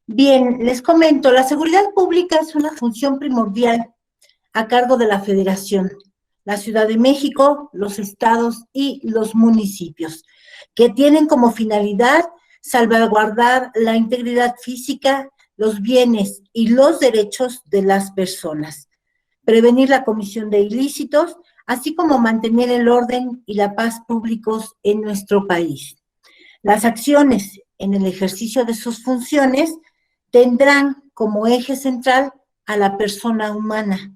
Bien, les comento, la seguridad pública es una función primordial a cargo de la Federación, la Ciudad de México, los estados y los municipios, que tienen como finalidad salvaguardar la integridad física, los bienes y los derechos de las personas, prevenir la comisión de ilícitos, así como mantener el orden y la paz públicos en nuestro país. Las acciones en el ejercicio de sus funciones tendrán como eje central a la persona humana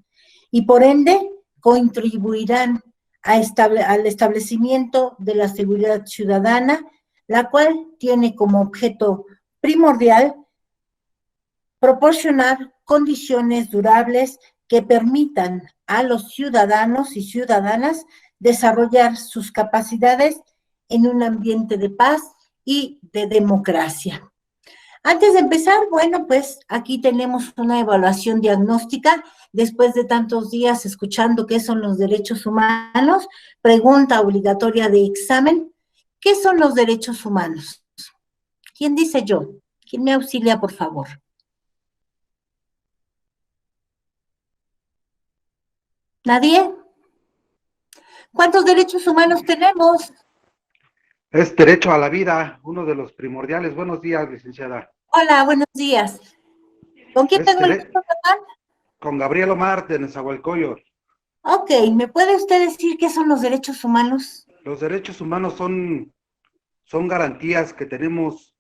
y por ende contribuirán al establecimiento de la seguridad ciudadana, la cual tiene como objeto primordial proporcionar condiciones durables que permitan a los ciudadanos y ciudadanas desarrollar sus capacidades en un ambiente de paz y de democracia. Antes de empezar, bueno, pues aquí tenemos una evaluación diagnóstica después de tantos días escuchando qué son los derechos humanos. Pregunta obligatoria de examen: ¿qué son los derechos humanos? ¿Quién dice yo? ¿Quién me auxilia, por favor? ¿Nadie? ¿Cuántos derechos humanos tenemos? Es derecho a la vida, uno de los primordiales. Buenos días, licenciada. Hola, buenos días. ¿Con quién Es tengo el gusto, perdón? con Gabriel Omar de Nezahualcóyotl. Ok, ¿me puede usted decir qué son los derechos humanos? Los derechos humanos son garantías que tenemos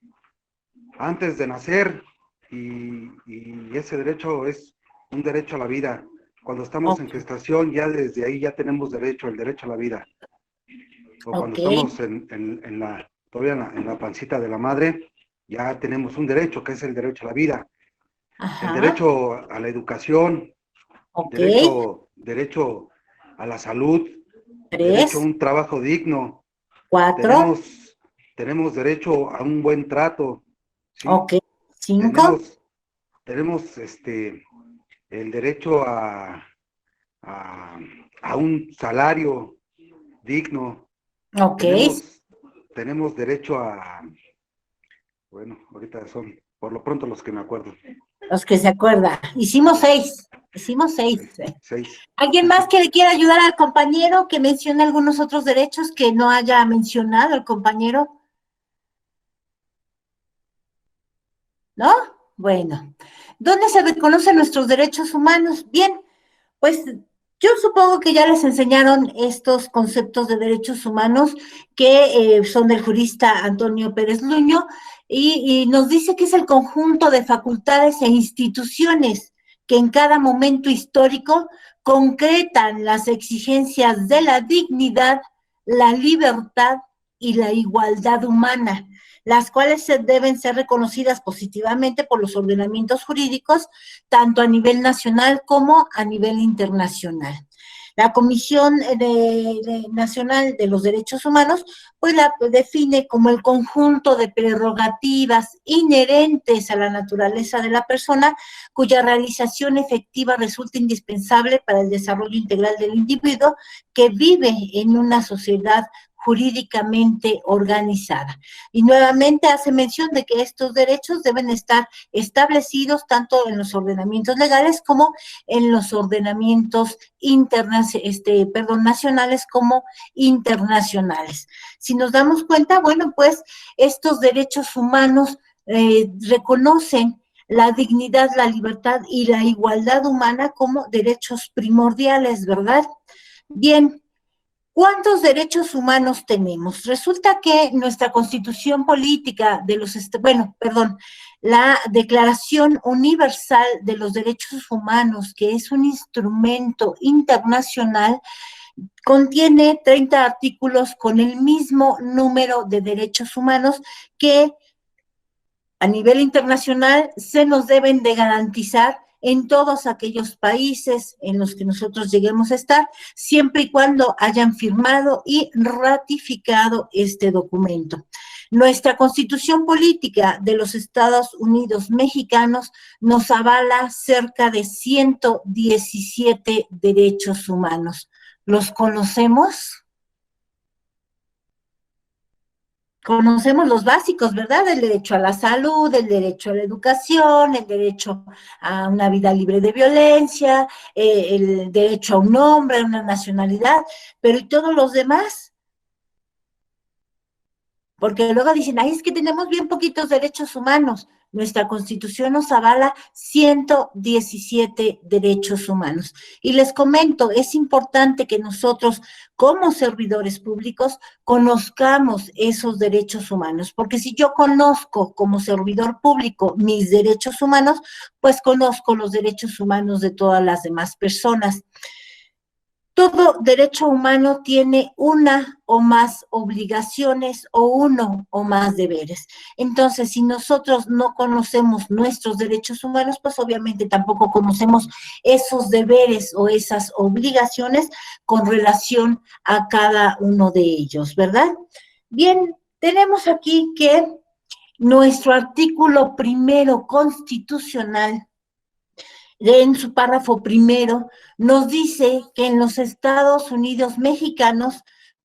antes de nacer y ese derecho es un derecho a la vida. Cuando estamos Ok, en gestación, ya desde ahí ya tenemos derecho, el derecho a la vida. O cuando ok, estamos todavía en la pancita de la madre, ya tenemos un derecho, que es el derecho a la vida. El ajá, derecho a la educación, ok, derecho a la salud, derecho a tres, un trabajo digno, cuatro, tenemos derecho a un buen trato, ¿sí? ok, cinco, Tenemos, tenemos el derecho a, a un salario digno, ok, tenemos derecho bueno, ahorita son por lo pronto los que me acuerdo, los que se acuerda. Hicimos seis. sí, 6. ¿Alguien más que le quiera ayudar al compañero que mencione algunos otros derechos que no haya mencionado el compañero? ¿No? Bueno, ¿dónde se reconocen nuestros derechos humanos? Bien, pues yo supongo que ya les enseñaron estos conceptos de derechos humanos que son del jurista Antonio Pérez Luño y nos dice que es el conjunto de facultades e instituciones que en cada momento histórico concretan las exigencias de la dignidad, la libertad y la igualdad humana, las cuales deben ser reconocidas positivamente por los ordenamientos jurídicos tanto a nivel nacional como a nivel internacional. La Comisión Nacional de los Derechos Humanos, pues la define como el conjunto de prerrogativas inherentes a la naturaleza de la persona, cuya realización efectiva resulta indispensable para el desarrollo integral del individuo que vive en una sociedad jurídicamente organizada. Y nuevamente hace mención de que estos derechos deben estar establecidos tanto en los ordenamientos legales como en los ordenamientos nacionales como internacionales. Si nos damos cuenta, bueno, pues estos derechos humanos reconocen la dignidad, la libertad y la igualdad humana como derechos primordiales, ¿verdad? Bien, ¿cuántos derechos humanos tenemos? Resulta que nuestra Constitución Política de los, la Declaración Universal de los Derechos Humanos, que es un instrumento internacional, contiene 30 artículos con el mismo número de derechos humanos que a nivel internacional se nos deben de garantizar en todos aquellos países en los que nosotros lleguemos a estar, siempre y cuando hayan firmado y ratificado este documento. Nuestra Constitución Política de los Estados Unidos Mexicanos nos avala cerca de 117 derechos humanos. ¿Los conocemos? conocemos los básicos, ¿verdad? El derecho a la salud, el derecho a la educación, el derecho a una vida libre de violencia, el derecho a un nombre, a una nacionalidad, pero ¿y todos los demás? Porque luego dicen, ay, es que tenemos bien poquitos derechos humanos. Nuestra Constitución nos avala 117 derechos humanos. Y les comento, es importante que nosotros, como servidores públicos, conozcamos esos derechos humanos, porque si yo conozco como servidor público mis derechos humanos, pues conozco los derechos humanos de todas las demás personas. Todo derecho humano tiene una o más obligaciones o uno o más deberes. Entonces, si nosotros no conocemos nuestros derechos humanos, pues obviamente tampoco conocemos esos deberes o esas obligaciones con relación a cada uno de ellos, ¿verdad? Bien, tenemos aquí que nuestro artículo primero constitucional en su párrafo primero, nos dice que en los Estados Unidos mexicanos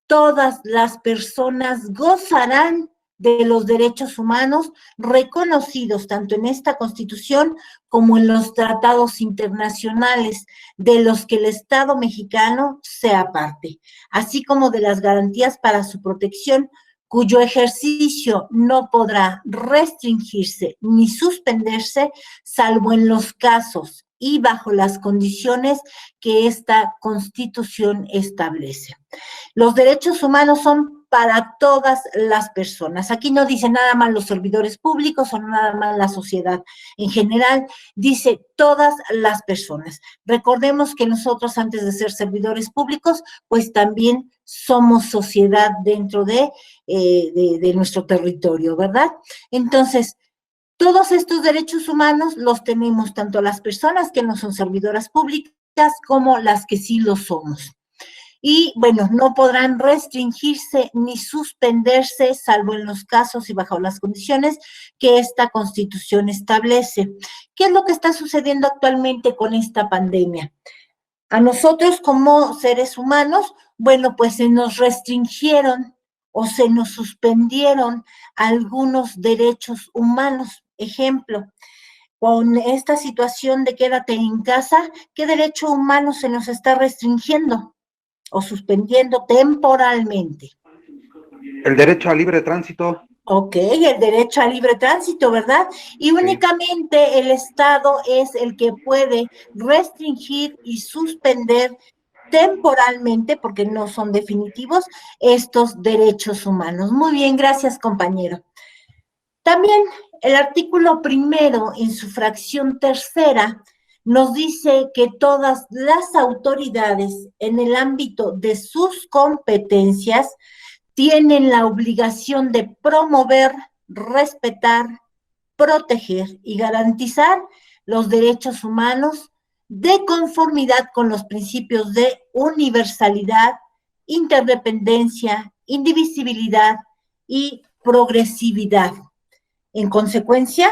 todas las personas gozarán de los derechos humanos reconocidos tanto en esta Constitución como en los tratados internacionales de los que el Estado mexicano sea parte, así como de las garantías para su protección, cuyo ejercicio no podrá restringirse ni suspenderse, salvo en los casos y bajo las condiciones que esta Constitución establece. Los derechos humanos son para todas las personas. Aquí no dice nada más los servidores públicos o nada más la sociedad. En general, dice todas las personas. Recordemos que nosotros, antes de ser servidores públicos, pues también somos sociedad dentro de nuestro territorio, ¿verdad? Entonces, todos estos derechos humanos los tenemos tanto las personas que no son servidoras públicas como las que sí lo somos. Y bueno, no podrán restringirse ni suspenderse, salvo en los casos y bajo las condiciones que esta Constitución establece. ¿Qué es lo que está sucediendo actualmente con esta pandemia? A nosotros como seres humanos, bueno, pues se nos restringieron o se nos suspendieron algunos derechos humanos. Ejemplo, con esta situación de quédate en casa, ¿qué derecho humano se nos está restringiendo o suspendiendo temporalmente? El derecho a libre tránsito. Ok, el derecho a libre tránsito, ¿verdad? Y únicamente el Estado es el que puede restringir y suspender temporalmente, porque no son definitivos, estos derechos humanos. Muy bien, gracias, compañero. También el artículo primero, en su fracción tercera, nos dice que todas las autoridades en el ámbito de sus competencias tienen la obligación de promover, respetar, proteger y garantizar los derechos humanos de conformidad con los principios de universalidad, interdependencia, indivisibilidad y progresividad. En consecuencia,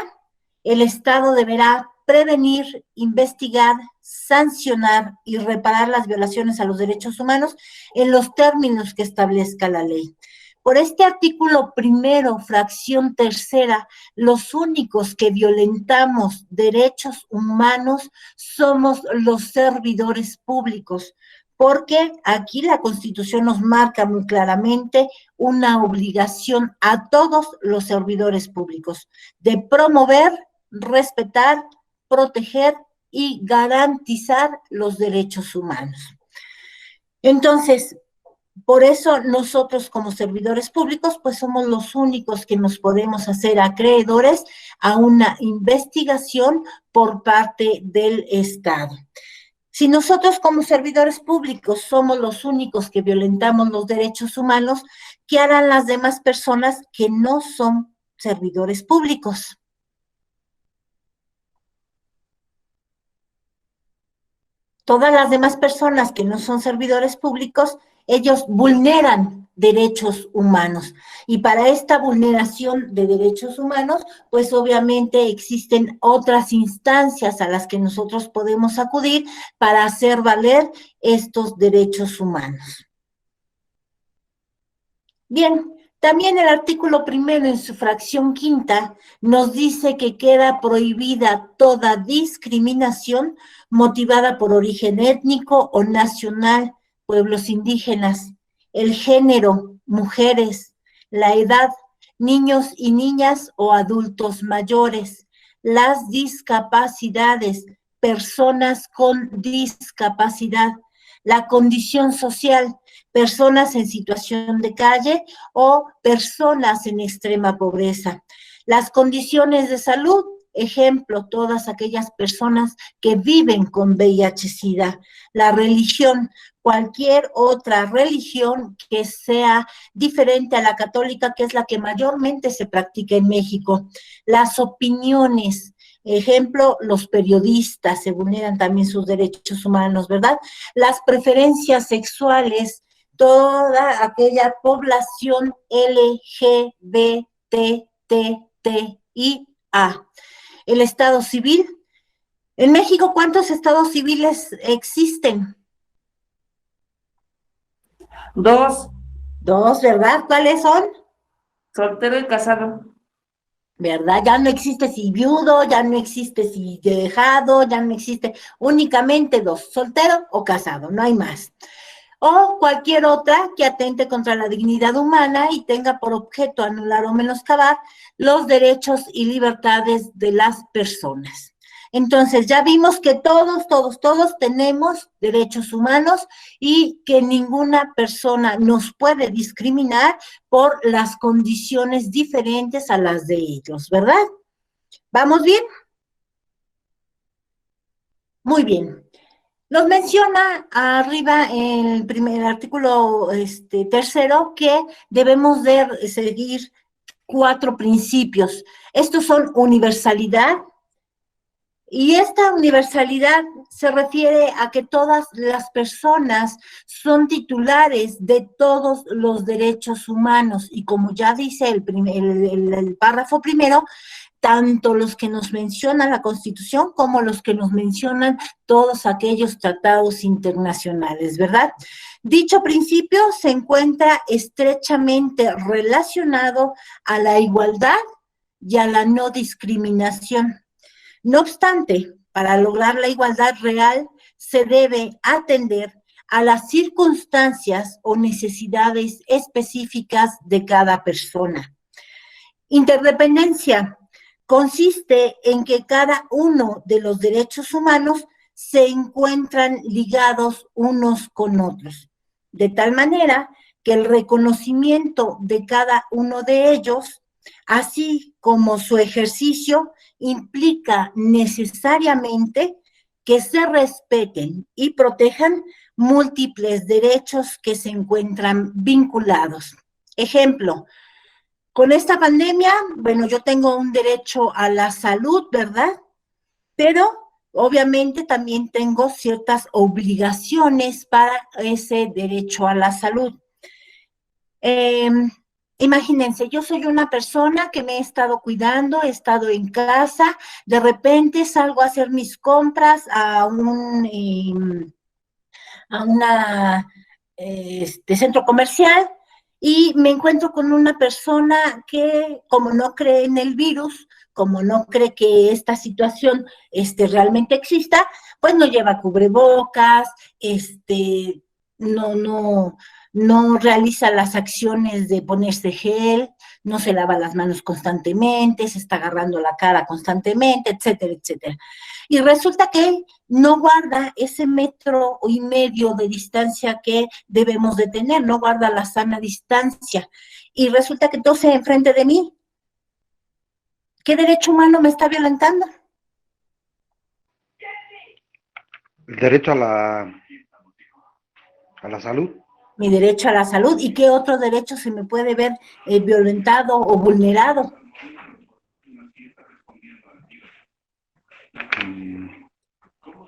el Estado deberá prevenir, investigar, sancionar y reparar las violaciones a los derechos humanos en los términos que establezca la ley. Por este artículo primero, fracción tercera, los únicos que violentamos derechos humanos somos los servidores públicos, porque aquí la Constitución nos marca muy claramente una obligación a todos los servidores públicos de promover, respetar, proteger y garantizar los derechos humanos. Entonces, por eso nosotros como servidores públicos, pues somos los únicos que nos podemos hacer acreedores a una investigación por parte del Estado. Si nosotros como servidores públicos somos los únicos que violentamos los derechos humanos, ¿qué harán las demás personas que no son servidores públicos? Todas las demás personas que no son servidores públicos, ellos vulneran derechos humanos. Y para esta vulneración de derechos humanos, pues obviamente existen otras instancias a las que nosotros podemos acudir para hacer valer estos derechos humanos. Bien, También el artículo primero en su fracción quinta nos dice que queda prohibida toda discriminación motivada por origen étnico o nacional, pueblos indígenas, el género, mujeres, la edad, niños y niñas o adultos mayores, las discapacidades, personas con discapacidad, la condición social, personas en situación de calle o personas en extrema pobreza. Las condiciones de salud, ejemplo, todas aquellas personas que viven con VIH-Sida. La religión, cualquier otra religión que sea diferente a la católica, que es la que mayormente se practica en México. Las opiniones, ejemplo, los periodistas se vulneran también sus derechos humanos, ¿verdad? Las preferencias sexuales, toda aquella población LGBTTIA. El Estado civil. En México, ¿cuántos estados civiles existen? Dos, Dos, ¿verdad? ¿Cuáles son? soltero y casado. ¿Verdad? Ya no existe si viudo, ya no existe si dejado, ya no existe, únicamente dos, soltero o casado, no hay más. O cualquier otra que atente contra la dignidad humana y tenga por objeto anular o menoscabar los derechos y libertades de las personas. Entonces, ya vimos que todos tenemos derechos humanos y que ninguna persona nos puede discriminar por las condiciones diferentes a las de ellos, ¿verdad? ¿Vamos bien? Muy bien. Nos menciona arriba en el primer artículo tercero que debemos de seguir 4 principios. Estos son universalidad, y esta universalidad se refiere a que todas las personas son titulares de todos los derechos humanos, y como ya dice el párrafo primero, tanto los que nos menciona la Constitución como los que nos mencionan todos aquellos tratados internacionales, ¿verdad? Dicho principio se encuentra estrechamente relacionado a la igualdad y a la no discriminación. No obstante, para lograr la igualdad real se debe atender a las circunstancias o necesidades específicas de cada persona. Interdependencia consiste en que cada uno de los derechos humanos se encuentran ligados unos con otros, de tal manera que el reconocimiento de cada uno de ellos, así como su ejercicio, implica necesariamente que se respeten y protejan múltiples derechos que se encuentran vinculados. Ejemplo, con esta pandemia, bueno, yo tengo un derecho a la salud, ¿verdad? Pero obviamente también tengo ciertas obligaciones para ese derecho a la salud. Imagínense, yo soy una persona que me he estado cuidando, he estado en casa, de repente salgo a hacer mis compras a una centro comercial y me encuentro con una persona que, como no cree en el virus, como no cree que esta situación realmente exista, pues no lleva cubrebocas, no, no, no realiza las acciones de ponerse gel, no se lava las manos constantemente, se está agarrando la cara constantemente, etcétera, etcétera. Y resulta que no guarda ese 1,5 metros de distancia que debemos de tener, no guarda la sana distancia. Y resulta que tose enfrente de mí. ¿Qué derecho humano me está violentando? El derecho a la salud. Mi derecho a la salud. ¿Y qué otro derecho se me puede ver violentado o vulnerado?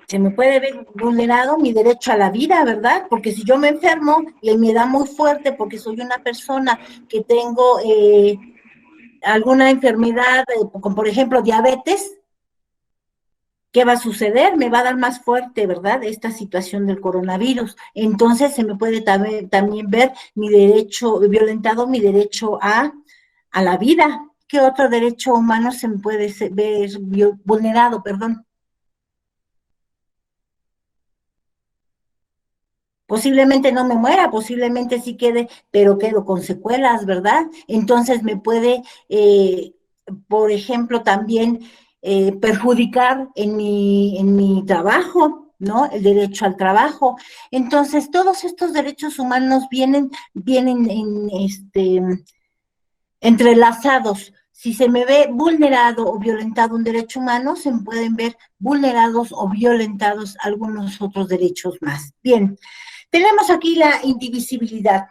Se me puede ver vulnerado mi derecho a la vida, ¿verdad? Porque si yo me enfermo y me da muy fuerte porque soy una persona que tengo alguna enfermedad, como por ejemplo diabetes, ¿Qué va a suceder? Me va a dar más fuerte, ¿verdad? Esta situación del coronavirus. Entonces se me puede también ver mi derecho, violentado mi derecho a la vida. ¿Qué otro derecho humano se me puede ver vulnerado, perdón? Posiblemente no me muera, posiblemente sí quede, pero quedo con secuelas, ¿verdad? Entonces me puede, por ejemplo, también perjudicar en mi trabajo, ¿no? El derecho al trabajo. Entonces, todos estos derechos humanos vienen entrelazados. Si se me ve vulnerado o violentado un derecho humano, se me pueden ver vulnerados o violentados algunos otros derechos más. Bien, tenemos aquí la indivisibilidad.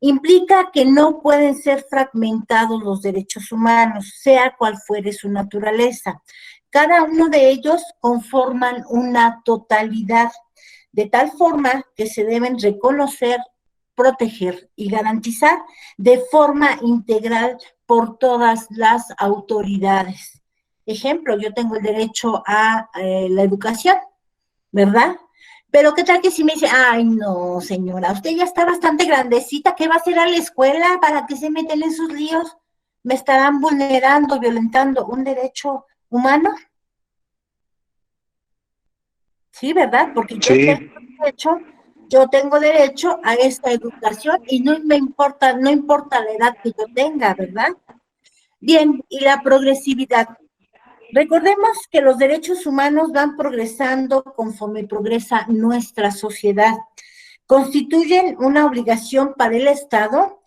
Implica que no pueden ser fragmentados los derechos humanos, sea cual fuere su naturaleza. Cada uno de ellos conforman una totalidad, de tal forma que se deben reconocer, proteger y garantizar de forma integral por todas las autoridades. Ejemplo, yo tengo el derecho a la educación, ¿verdad? Pero qué tal que si me dice, ay, no, señora, usted ya está bastante grandecita, ¿qué va a hacer a la escuela para que se meten en sus líos? ¿Me estarán vulnerando, violentando un derecho humano? Sí, ¿verdad? Porque Sí, yo tengo derecho a esta educación y no me importa, no importa la edad que yo tenga, ¿verdad? Bien, y la progresividad. Recordemos que los derechos humanos van progresando conforme progresa nuestra sociedad. Constituyen una obligación para el Estado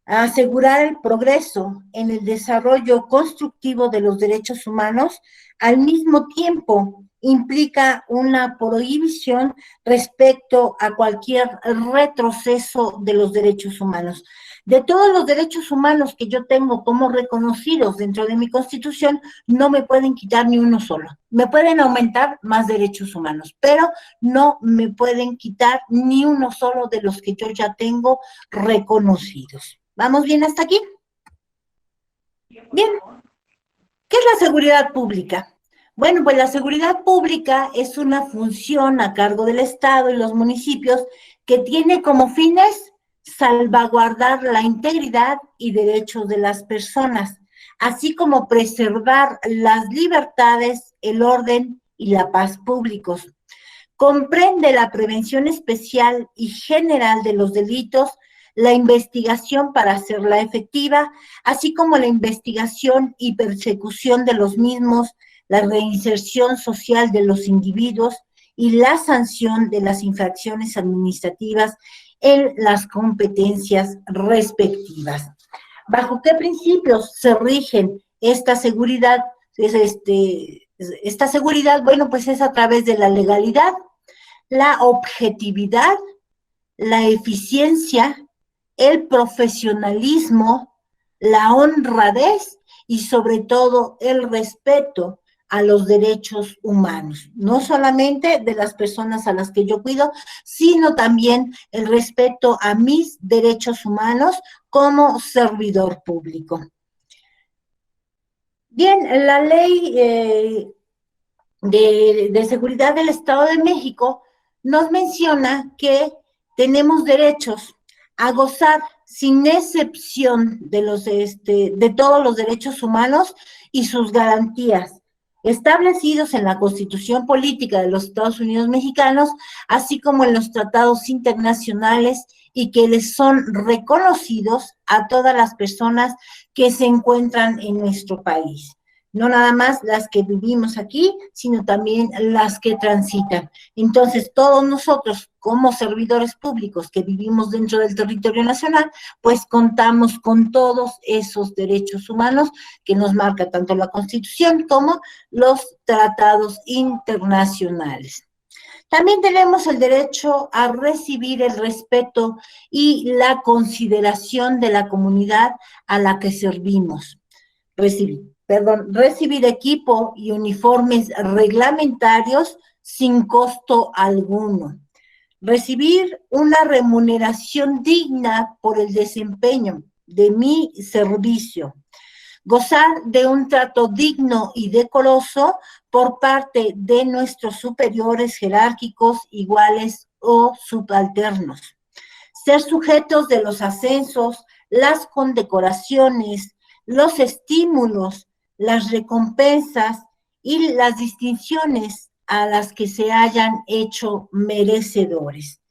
a asegurar el progreso en el desarrollo constructivo de los derechos humanos, al mismo tiempo implica una prohibición respecto a cualquier retroceso de los derechos humanos. De todos los derechos humanos que yo tengo como reconocidos dentro de mi Constitución, no me pueden quitar ni uno solo. Me pueden aumentar más derechos humanos, pero no me pueden quitar ni uno solo de los que yo ya tengo reconocidos. ¿Vamos bien hasta aquí? Bien, ¿qué es la seguridad pública? Bueno, pues la seguridad pública es una función a cargo del Estado y los municipios que tiene como fines salvaguardar la integridad y derechos de las personas, así como preservar las libertades, el orden y la paz públicos. Comprende la prevención especial y general de los delitos, la investigación para hacerla efectiva, así como la investigación y persecución de los mismos, la reinserción social de los individuos y la sanción de las infracciones administrativas en las competencias respectivas. ¿Bajo qué principios se rigen esta seguridad? Esta seguridad, bueno, pues es a través de la legalidad, la objetividad, la eficiencia, el profesionalismo, la honradez y sobre todo el respeto a los derechos humanos, no solamente de las personas a las que yo cuido, sino también el respeto a mis derechos humanos como servidor público. Bien, la ley de seguridad del Estado de México nos menciona que tenemos derechos a gozar sin excepción de todos los derechos humanos y sus garantías establecidos en la Constitución Política de los Estados Unidos Mexicanos, así como en los tratados internacionales y que les son reconocidos a todas las personas que se encuentran en nuestro país. No nada más las que vivimos aquí, sino también las que transitan. Entonces, todos nosotros, como servidores públicos que vivimos dentro del territorio nacional, pues contamos con todos esos derechos humanos que nos marca tanto la Constitución como los tratados internacionales. También tenemos el derecho a recibir el respeto y la consideración de la comunidad a la que servimos. Recibir equipo y uniformes reglamentarios sin costo alguno. Recibir una remuneración digna por el desempeño de mi servicio. Gozar de un trato digno y decoroso por parte de nuestros superiores jerárquicos, iguales o subalternos. Ser sujetos de los ascensos, las condecoraciones, los estímulos, las recompensas y las distinciones a las que se hayan hecho merecedores.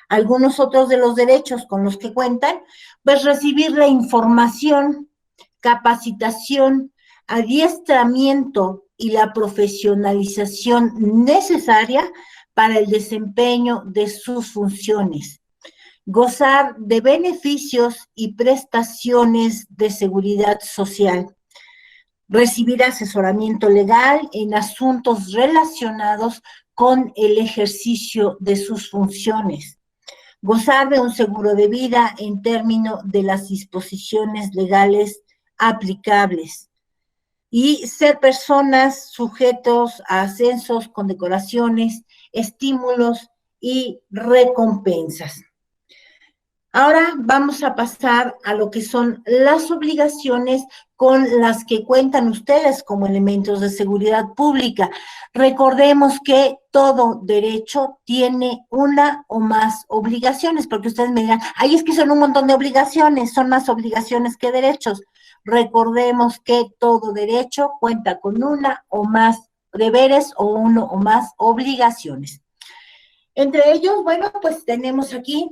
Algunos otros de los derechos con los que cuentan, pues recibir la información, capacitación, adiestramiento y la profesionalización necesaria para el desempeño de sus funciones. Gozar de beneficios y prestaciones de seguridad social. Recibir asesoramiento legal en asuntos relacionados con el ejercicio de sus funciones. Gozar de un seguro de vida en términos de las disposiciones legales aplicables y ser personas sujetos a ascensos, condecoraciones, estímulos y recompensas. Ahora vamos a pasar a lo que son las obligaciones con las que cuentan ustedes como elementos de seguridad pública. Recordemos que todo derecho tiene una o más obligaciones, porque ustedes me dirán, ay, es que son un montón de obligaciones, son más obligaciones que derechos. Recordemos que todo derecho cuenta con una o más deberes o uno o más obligaciones. Entre ellos, bueno, pues tenemos aquí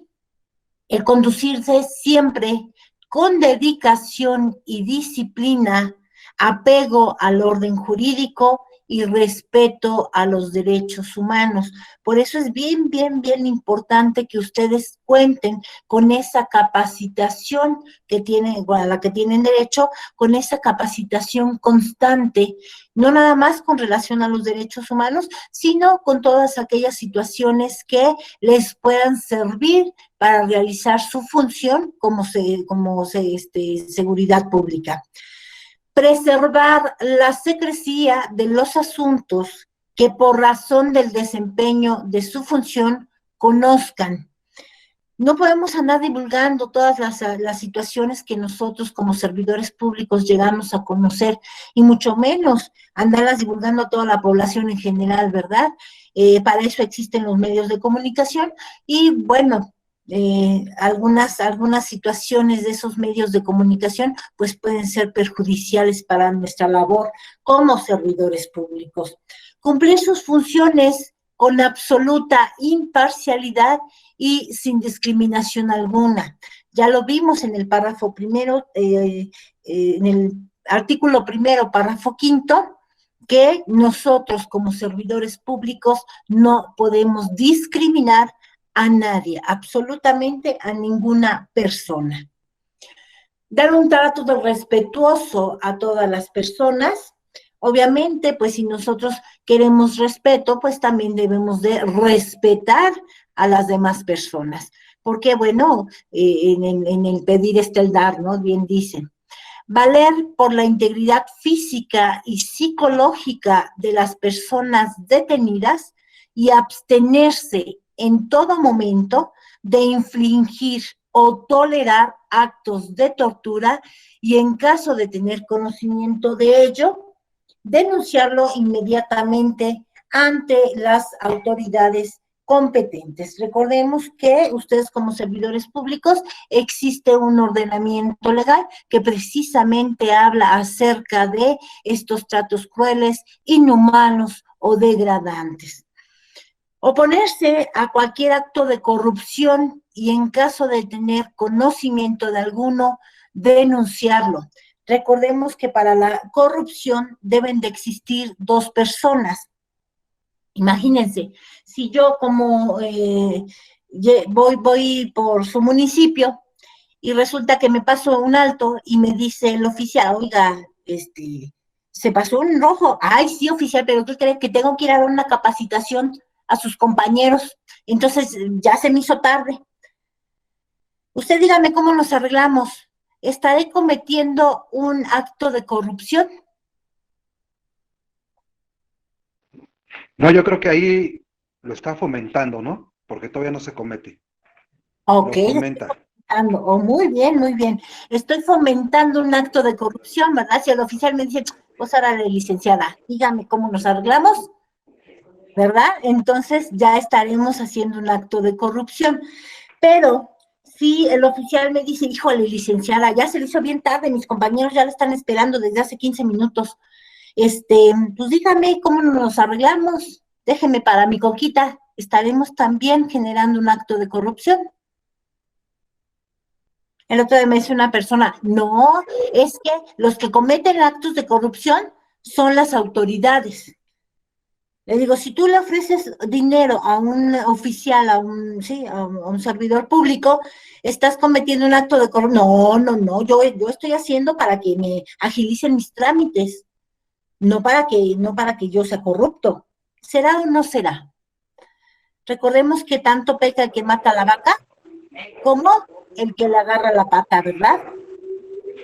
el conducirse siempre con dedicación y disciplina, apego al orden jurídico y respeto a los derechos humanos. Por eso es bien, bien, bien importante que ustedes cuenten con esa capacitación que tienen, a la que tienen derecho, con esa capacitación constante, no nada más con relación a los derechos humanos, sino con todas aquellas situaciones que les puedan servir para realizar su función como seguridad pública. Preservar la secrecía de los asuntos que por razón del desempeño de su función conozcan. No podemos andar divulgando todas las situaciones que nosotros como servidores públicos llegamos a conocer, y mucho menos andarlas divulgando a toda la población en general, ¿verdad? Para eso existen los medios de comunicación y bueno, algunas situaciones de esos medios de comunicación pues pueden ser perjudiciales para nuestra labor como servidores públicos. Cumplir sus funciones con absoluta imparcialidad y sin discriminación alguna. Ya lo vimos en el párrafo primero, en el artículo primero, párrafo quinto, que nosotros como servidores públicos no podemos discriminar a nadie, absolutamente a ninguna persona. Dar un trato respetuoso a todas las personas. Obviamente, pues si nosotros queremos respeto, pues también debemos de respetar a las demás personas. Porque, bueno, en el pedir está el dar, ¿no? Bien dicen. Valer por la integridad física y psicológica de las personas detenidas y abstenerse en todo momento de infligir o tolerar actos de tortura y en caso de tener conocimiento de ello, denunciarlo inmediatamente ante las autoridades competentes. Recordemos que ustedes como servidores públicos existe un ordenamiento legal que precisamente habla acerca de estos tratos crueles, inhumanos o degradantes. Oponerse a cualquier acto de corrupción y en caso de tener conocimiento de alguno, denunciarlo. Recordemos que para la corrupción deben de existir dos personas. Imagínense, si yo como voy por su municipio y resulta que me paso un alto y me dice el oficial, oiga, se pasó un rojo. Ay, sí, oficial, pero ¿qué cree? Que tengo que ir a dar una capacitación a sus compañeros. Entonces ya se me hizo tarde. Usted dígame cómo nos arreglamos. ¿Estaré cometiendo un acto de corrupción? No, yo creo que ahí lo está fomentando, ¿no? Porque todavía no se comete. Ok, Lo fomenta. fomentando, oh, muy bien, muy bien. Estoy fomentando un acto de corrupción, ¿verdad? Si el oficial me dice, pues ahora, licenciada, dígame cómo nos arreglamos, ¿verdad? Entonces ya estaremos haciendo un acto de corrupción. Pero si el oficial me dice, híjole, licenciada, ya se le hizo bien tarde, mis compañeros ya la están esperando desde hace 15 minutos, pues dígame cómo nos arreglamos, déjeme para mi coquita, estaremos también generando un acto de corrupción. El otro día me dice una persona, no, es que los que cometen actos de corrupción son las autoridades. Le digo, si tú le ofreces dinero a un oficial, a un servidor público, estás cometiendo un acto de corrupción. No, no, no, yo estoy haciendo para que me agilicen mis trámites, no para que yo sea corrupto. ¿Será o no será? Recordemos que tanto peca el que mata a la vaca como el que le agarra la pata, ¿verdad?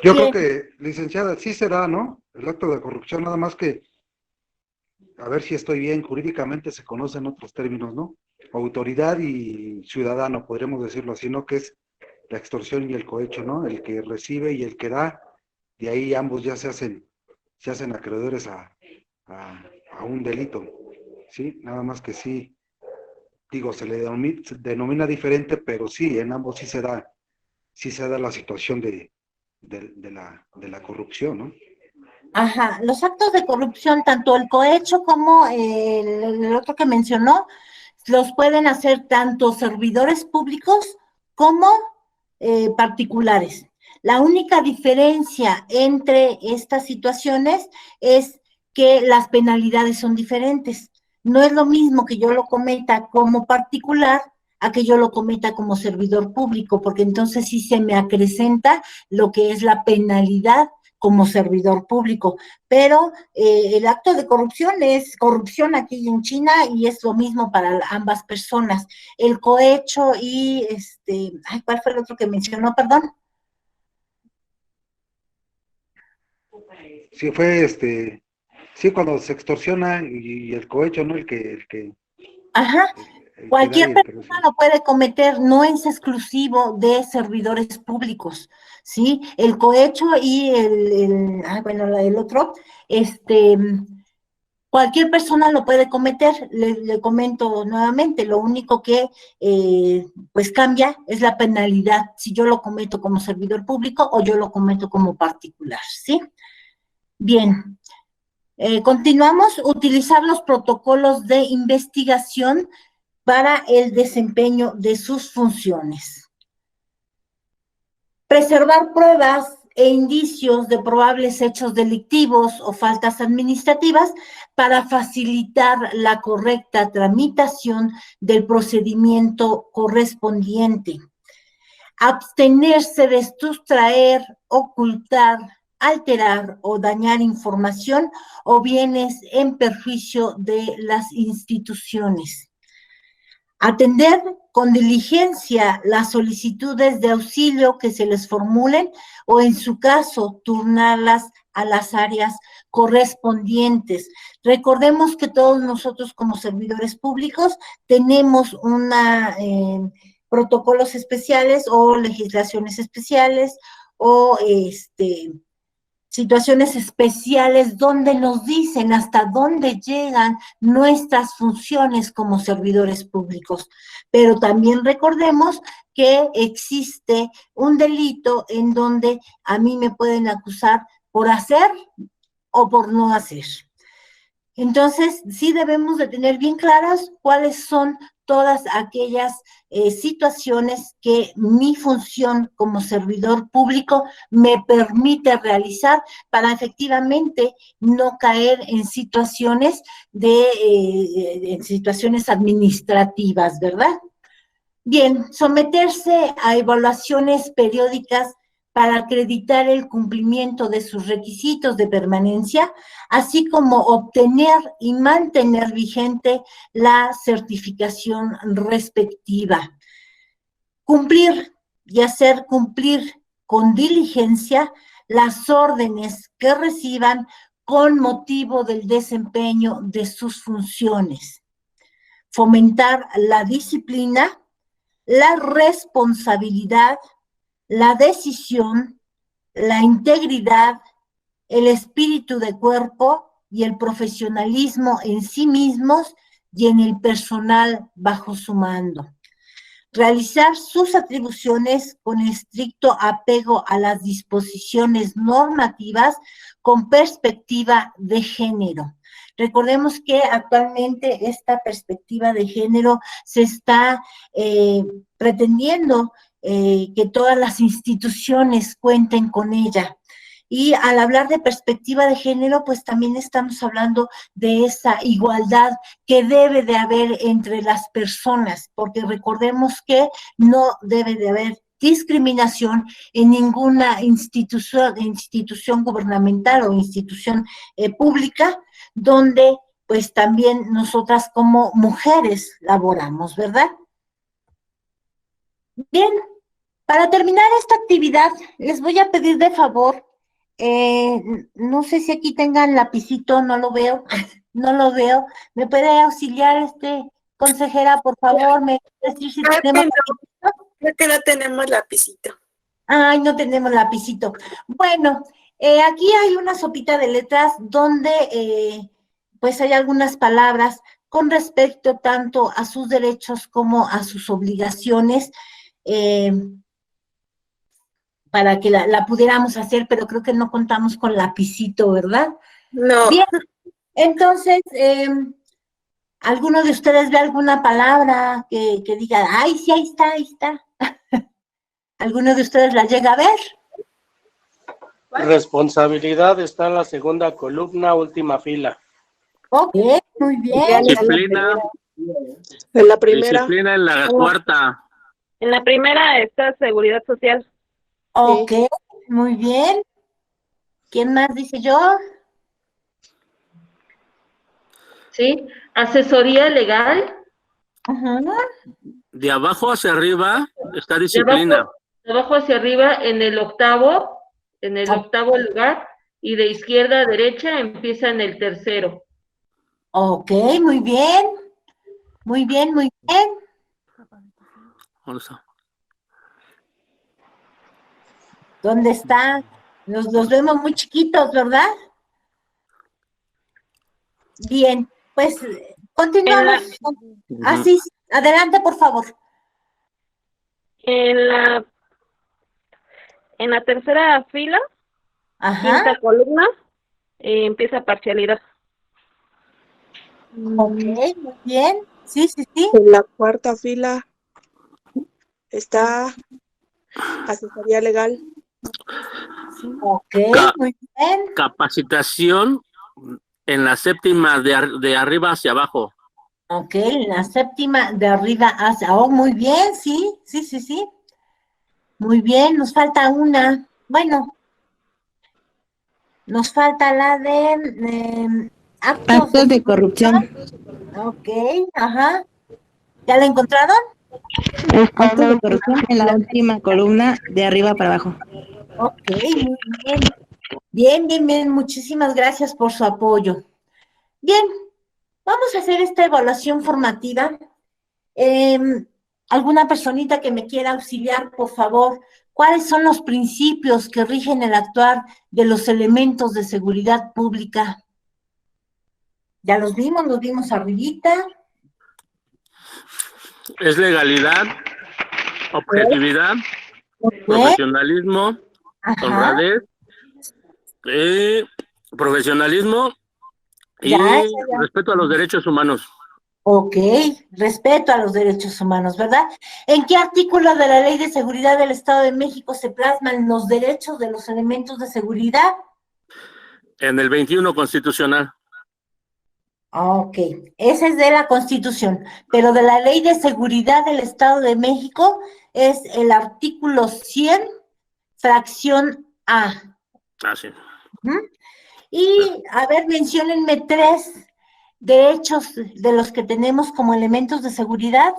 Yo creo Bien. que, licenciada, sí será, ¿no? El acto de corrupción, nada más que, a ver si estoy bien, jurídicamente se conocen otros términos, ¿no? Autoridad y ciudadano, podríamos decirlo así, ¿no? Que es la extorsión y el cohecho, ¿no? El que recibe y el que da, de ahí ambos ya se hacen acreedores a un delito, ¿sí? Nada más que sí, digo, se denomina diferente, pero sí, en ambos sí se da la situación de la corrupción, ¿no? Ajá, los actos de corrupción, tanto el cohecho como el otro que mencionó, los pueden hacer tanto servidores públicos como particulares. La única diferencia entre estas situaciones es que las penalidades son diferentes. No es lo mismo que yo lo cometa como particular a que yo lo cometa como servidor público, porque entonces sí se me acrecenta lo que es la penalidad como servidor público, pero el acto de corrupción es corrupción aquí en China y es lo mismo para ambas personas. El cohecho y ¿cuál fue el otro que mencionó? Perdón. Sí, sí, cuando se extorsiona y el cohecho, ¿no? Ajá. El que da y Cualquier el que persona recibe. lo puede cometer, no es exclusivo de servidores públicos, ¿sí? El cohecho y el otro, este, cualquier persona lo puede cometer, le comento nuevamente, lo único que pues cambia es la penalidad, si yo lo cometo como servidor público o yo lo cometo como particular, ¿sí? Bien, continuamos, utilizar los protocolos de investigación para el desempeño de sus funciones. Preservar pruebas e indicios de probables hechos delictivos o faltas administrativas para facilitar la correcta tramitación del procedimiento correspondiente. Abstenerse de sustraer, ocultar, alterar o dañar información o bienes en perjuicio de las instituciones. Atender con diligencia las solicitudes de auxilio que se les formulen o, en su caso, turnarlas a las áreas correspondientes. Recordemos que todos nosotros como servidores públicos tenemos protocolos especiales o legislaciones especiales o situaciones especiales donde nos dicen hasta dónde llegan nuestras funciones como servidores públicos. Pero también recordemos que existe un delito en donde a mí me pueden acusar por hacer o por no hacer. Entonces, sí debemos de tener bien claras cuáles son todas aquellas situaciones que mi función como servidor público me permite realizar para efectivamente no caer en situaciones en situaciones administrativas, ¿verdad? Bien, someterse a evaluaciones periódicas para acreditar el cumplimiento de sus requisitos de permanencia, así como obtener y mantener vigente la certificación respectiva. Cumplir y hacer cumplir con diligencia las órdenes que reciban con motivo del desempeño de sus funciones. Fomentar la disciplina, la responsabilidad la decisión, la integridad, el espíritu de cuerpo y el profesionalismo en sí mismos y en el personal bajo su mando. Realizar sus atribuciones con estricto apego a las disposiciones normativas con perspectiva de género. Recordemos que actualmente esta perspectiva de género se está pretendiendo que todas las instituciones cuenten con ella. Y al hablar de perspectiva de género, pues también estamos hablando de esa igualdad que debe de haber entre las personas, porque recordemos que no debe de haber discriminación en ninguna institución gubernamental o institución pública, donde pues también nosotras como mujeres laboramos, ¿verdad? Bien, para terminar esta actividad, les voy a pedir de favor, no sé si aquí tengan lapicito, no lo veo, no lo veo. ¿Me puede auxiliar, consejera, por favor? ¿Me puede decir si tenemos lapicito? Creo que no tenemos lapicito. Ay, no tenemos lapicito. Bueno, aquí hay una sopita de letras donde pues hay algunas palabras con respecto tanto a sus derechos como a sus obligaciones. Para que la pudiéramos hacer, pero creo que no contamos con lapicito, ¿verdad? No. Bien, entonces, ¿alguno de ustedes ve alguna palabra que diga, ay, sí, ahí está, ahí está? ¿Alguno de ustedes la llega a ver? Responsabilidad está en la segunda columna, última fila. Ok, muy bien. Disciplina, En la primera. disciplina en la cuarta. En la primera está seguridad social. Ok, muy bien. ¿Quién más dice yo? ¿Sí? Asesoría legal. Ajá. De abajo hacia arriba está disciplina. De abajo hacia arriba en el octavo lugar, y de izquierda a derecha empieza en el tercero. Ok, muy bien. Muy bien, muy bien. ¿Dónde está? Los vemos muy chiquitos, ¿verdad? Bien, pues continuamos. Así, adelante, por favor. En la tercera fila, Ajá. quinta columna, empieza parcialidad. Ok, muy bien. Sí, sí, sí. En la cuarta fila está asesoría legal. Ok, muy bien. Capacitación en la séptima de arriba hacia abajo. Ok, la séptima de arriba hacia. Oh, muy bien, sí, sí, sí, sí. Muy bien, nos falta una. Bueno, nos falta la de actos de corrupción. Ok, ajá. ¿Ya la encontraron? Actos de corrupción en la última columna de arriba para abajo. Ok, muy bien. Bien, bien, bien. Muchísimas gracias por su apoyo. Bien, vamos a hacer esta evaluación formativa. ¿Alguna personita que me quiera auxiliar, por favor? ¿Cuáles son los principios que rigen el actuar de los elementos de seguridad pública? Ya los vimos arribita. Es legalidad, objetividad, profesionalismo, Ajá. honradez, profesionalismo y Ya. respeto a los derechos humanos. Ok, respeto a los derechos humanos, ¿verdad? ¿En qué artículo de la Ley de Seguridad del Estado de México se plasman los derechos de los elementos de seguridad? En el 21 constitucional. Ok, ese es de la Constitución, pero de la Ley de Seguridad del Estado de México es el artículo 100, fracción A. Ah, sí. Y, a ver, menciónenme 3 derechos de los que tenemos como elementos de seguridad.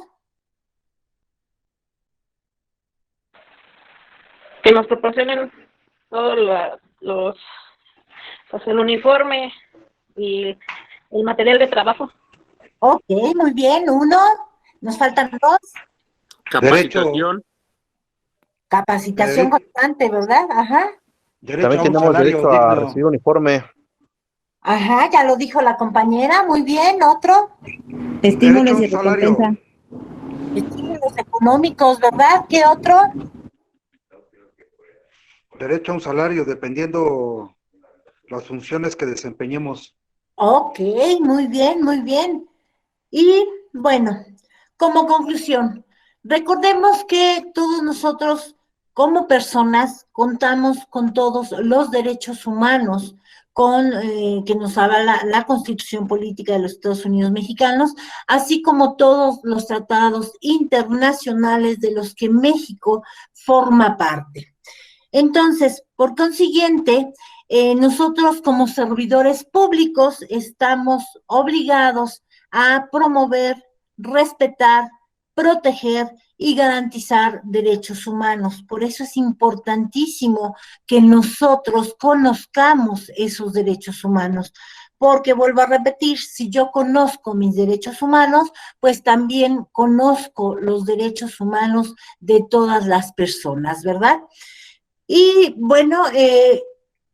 Que nos proporcionen todos el uniforme y el material de trabajo. Ok, muy bien, 1. Nos faltan 2. Capacitación. Capacitación constante, ¿verdad? Ajá. Derecho También a un tenemos salario derecho a digno. recibir uniforme. Ajá, ya lo dijo la compañera. Muy bien, otro. Estímulos Derecho a y un salario. recompensa. Estímulos económicos, ¿verdad? ¿Qué otro? Derecho a un salario dependiendo las funciones que desempeñemos. Ok, muy bien, muy bien. Y bueno, como conclusión, recordemos que todos nosotros como personas contamos con todos los derechos humanos con que nos avala la Constitución Política de los Estados Unidos Mexicanos, así como todos los tratados internacionales de los que México forma parte. Entonces, por consiguiente, nosotros como servidores públicos estamos obligados a promover, respetar, proteger y garantizar derechos humanos. Por eso es importantísimo que nosotros conozcamos esos derechos humanos. Porque vuelvo a repetir, si yo conozco mis derechos humanos, pues también conozco los derechos humanos de todas las personas, ¿verdad? Y bueno,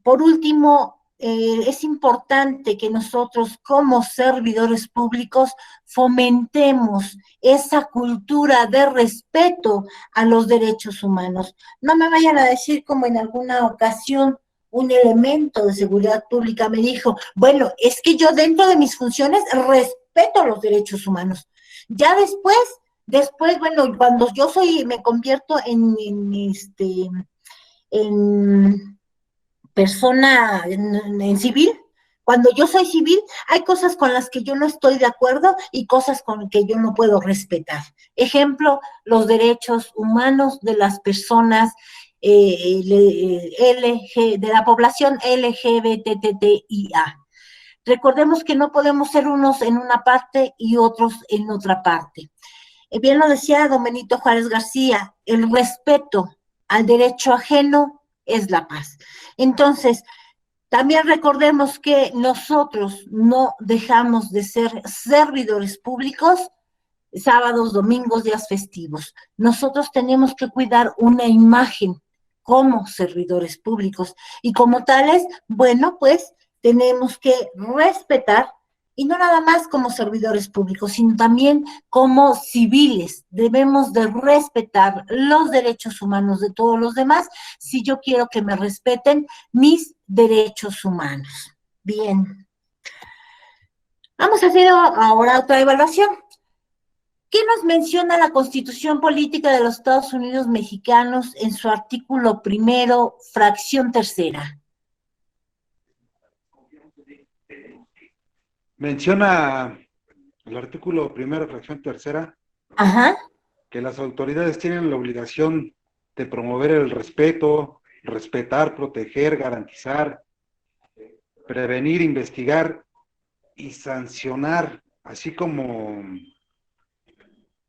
por último, es importante que nosotros como servidores públicos fomentemos esa cultura de respeto a los derechos humanos. No me vayan a decir como en alguna ocasión un elemento de seguridad pública me dijo, bueno, es que yo dentro de mis funciones respeto los derechos humanos. Ya después, bueno, cuando yo me convierto en persona, en civil, cuando yo soy civil, hay cosas con las que yo no estoy de acuerdo y cosas con que yo no puedo respetar. Ejemplo, los derechos humanos de las personas de la población LGBTTIA. Recordemos que no podemos ser unos en una parte y otros en otra parte. Bien lo decía don Benito Juárez García, el respeto al derecho ajeno es la paz. Entonces, también recordemos que nosotros no dejamos de ser servidores públicos sábados, domingos, días festivos. Nosotros tenemos que cuidar una imagen como servidores públicos y como tales, bueno, pues tenemos que respetar y no nada más como servidores públicos, sino también como civiles. Debemos de respetar los derechos humanos de todos los demás si yo quiero que me respeten mis derechos humanos. Bien. Vamos a hacer ahora otra evaluación. ¿Qué nos menciona la Constitución Política de los Estados Unidos Mexicanos en su artículo 1, fracción 3? Menciona el artículo 1, fracción 3, Ajá. que las autoridades tienen la obligación de promover el respeto, respetar, proteger, garantizar, prevenir, investigar y sancionar, así como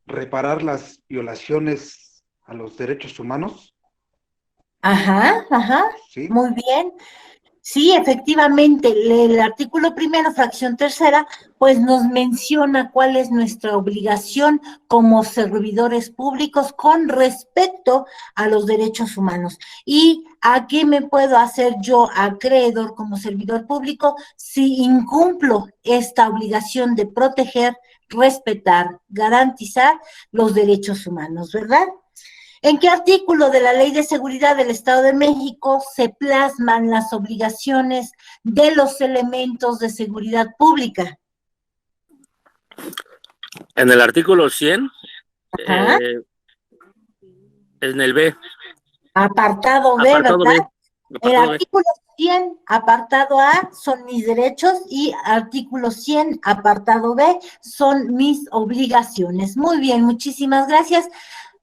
reparar las violaciones a los derechos humanos. Ajá, ajá. ¿Sí? Muy bien. Sí, efectivamente, el artículo 1, fracción 3, pues nos menciona cuál es nuestra obligación como servidores públicos con respecto a los derechos humanos. ¿Y a qué me puedo hacer yo acreedor como servidor público si incumplo esta obligación de proteger, respetar, garantizar los derechos humanos, ¿verdad? ¿En qué artículo de la Ley de Seguridad del Estado de México se plasman las obligaciones de los elementos de seguridad pública? En el artículo 100, Ajá. en el B. Apartado B, Apartado ¿verdad? B. El Apartado B. artículo 100, apartado A, son mis derechos y artículo 100, apartado B, son mis obligaciones. Muy bien, muchísimas gracias.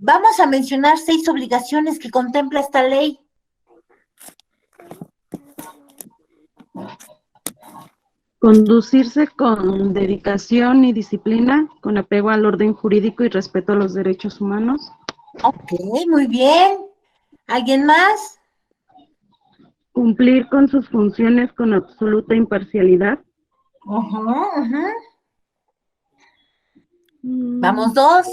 Vamos a mencionar 6 obligaciones que contempla esta ley. Conducirse con dedicación y disciplina, con apego al orden jurídico y respeto a los derechos humanos. Ok, muy bien. ¿Alguien más? Cumplir con sus funciones con absoluta imparcialidad. Ajá, ajá. Vamos 2.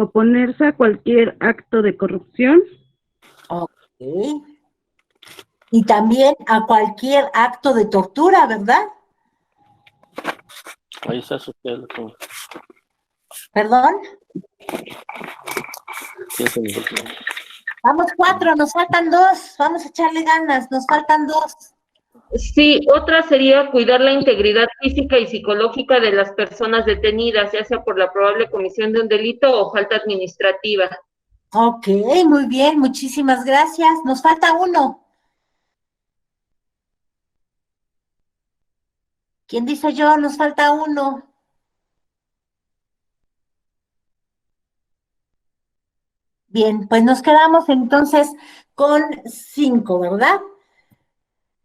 oponerse a cualquier acto de corrupción, Ok. Y también a cualquier acto de tortura, ¿verdad? Ahí está su pelo. ¿Perdón? Sí, es el último. Vamos 4, nos faltan 2. Vamos a echarle ganas, nos faltan 2. Sí, otra sería cuidar la integridad física y psicológica de las personas detenidas, ya sea por la probable comisión de un delito o falta administrativa. Ok, muy bien, muchísimas gracias. Nos falta 1. ¿Quién dice yo? Nos falta 1. Bien, pues nos quedamos entonces con 5, ¿verdad?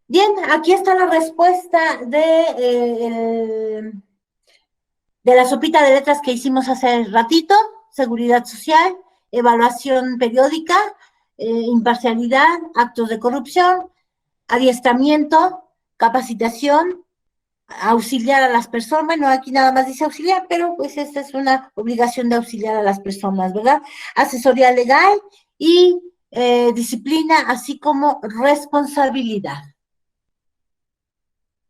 Bien, aquí está la respuesta de la sopita de letras que hicimos hace ratito: seguridad social, evaluación periódica, imparcialidad, actos de corrupción, adiestramiento, capacitación, auxiliar a las personas. Bueno, aquí nada más dice auxiliar, pero pues esta es una obligación de auxiliar a las personas, ¿verdad? Asesoría legal y disciplina, así como responsabilidad.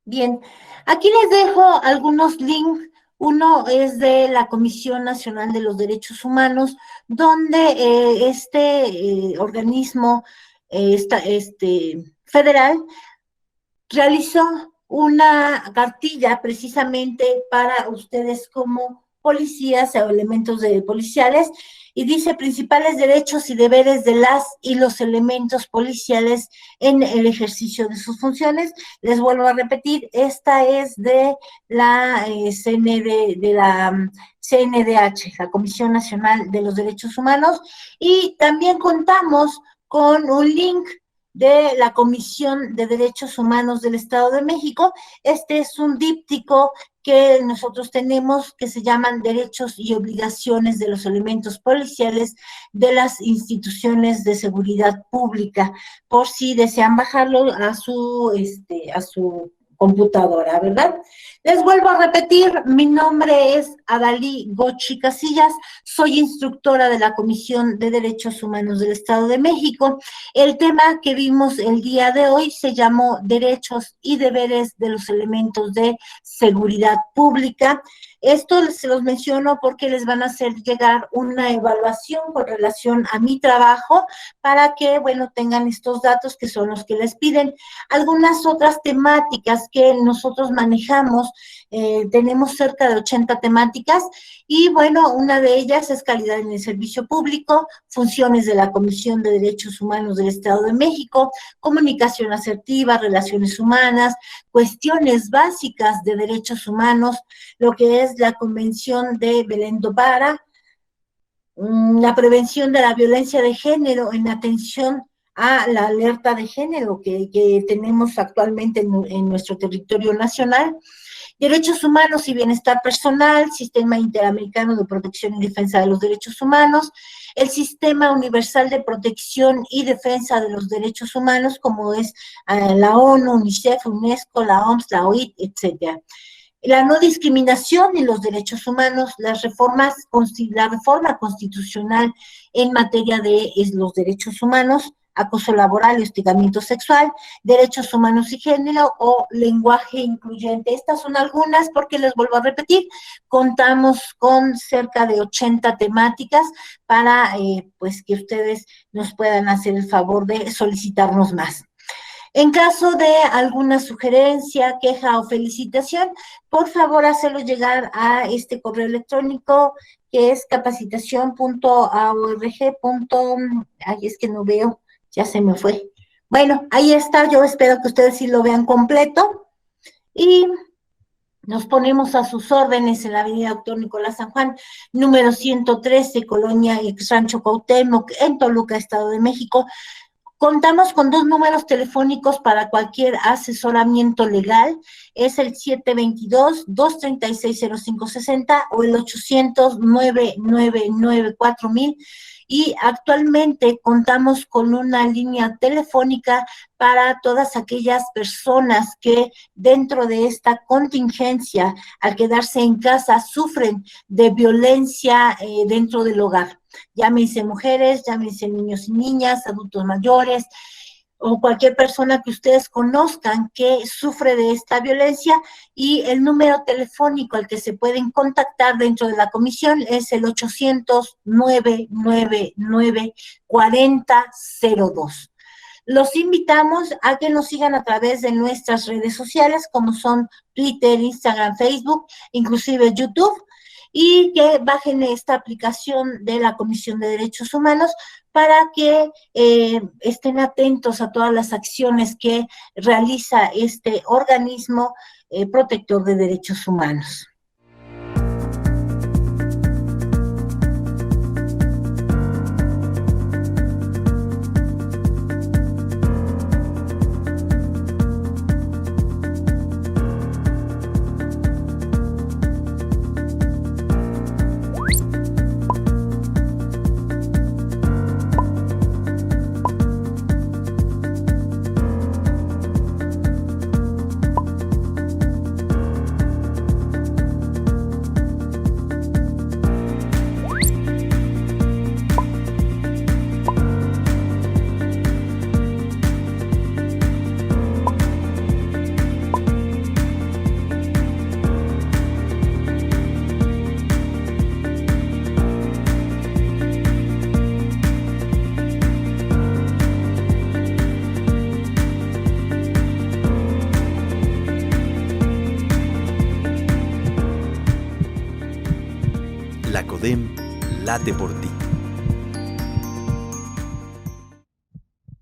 Bien, aquí les dejo algunos links. Uno es de la Comisión Nacional de los Derechos Humanos, donde este organismo federal realizó una cartilla precisamente para ustedes como policías o elementos policiales, y dice: principales derechos y deberes de las y los elementos policiales en el ejercicio de sus funciones. Les vuelvo a repetir, esta es de la CNDH, la Comisión Nacional de los Derechos Humanos, y también contamos con un link de la Comisión de Derechos Humanos del Estado de México. Este es un díptico que nosotros tenemos, que se llaman Derechos y Obligaciones de los Elementos Policiales de las Instituciones de Seguridad Pública, por si desean bajarlo a su computadora, ¿verdad? Les vuelvo a repetir, mi nombre es Adalí Gochi Casillas, soy instructora de la Comisión de Derechos Humanos del Estado de México. El tema que vimos el día de hoy se llamó Derechos y Deberes de los Elementos de Seguridad Pública. Esto se los menciono porque les van a hacer llegar una evaluación con relación a mi trabajo, para que, bueno, tengan estos datos que son los que les piden. Algunas otras temáticas que nosotros manejamos, tenemos cerca de 80 temáticas, y bueno, una de ellas es calidad en el servicio público, funciones de la Comisión de Derechos Humanos del Estado de México, comunicación asertiva, relaciones humanas, cuestiones básicas de derechos humanos, lo que es la Convención de Belén do Pará, la prevención de la violencia de género en atención a la alerta de género que tenemos actualmente en nuestro territorio nacional, derechos humanos y bienestar personal, Sistema Interamericano de Protección y Defensa de los Derechos Humanos, el Sistema Universal de Protección y Defensa de los Derechos Humanos, como es la ONU, UNICEF, UNESCO, la OMS, la OIT, etcétera. La no discriminación en los derechos humanos, la reforma constitucional en materia de los derechos humanos, acoso laboral y hostigamiento sexual, derechos humanos y género, o lenguaje incluyente. Estas son algunas, porque les vuelvo a repetir, contamos con cerca de 80 temáticas para pues que ustedes nos puedan hacer el favor de solicitarnos más. En caso de alguna sugerencia, queja o felicitación, por favor hacerlo llegar a este correo electrónico, que es capacitación.aorg. Ay, es que no veo, ya se me fue. Bueno, ahí está, yo espero que ustedes sí lo vean completo, y nos ponemos a sus órdenes en la avenida Doctor Nicolás San Juan, número 113, Colonia Ex Rancho Cuauhtémoc, en Toluca, Estado de México. Contamos con 2 números telefónicos para cualquier asesoramiento legal, es el 722-236-0560 o el 800-999-4000, y actualmente contamos con una línea telefónica para todas aquellas personas que dentro de esta contingencia, al quedarse en casa, sufren de violencia dentro del hogar. Llámense mujeres, llámense niños y niñas, adultos mayores, o cualquier persona que ustedes conozcan que sufre de esta violencia, y el número telefónico al que se pueden contactar dentro de la comisión es el 800-999-4002. Los invitamos a que nos sigan a través de nuestras redes sociales, como son Twitter, Instagram, Facebook, inclusive YouTube, y que bajen esta aplicación de la Comisión de Derechos Humanos para que estén atentos a todas las acciones que realiza este organismo protector de derechos humanos. La CODEM late por ti.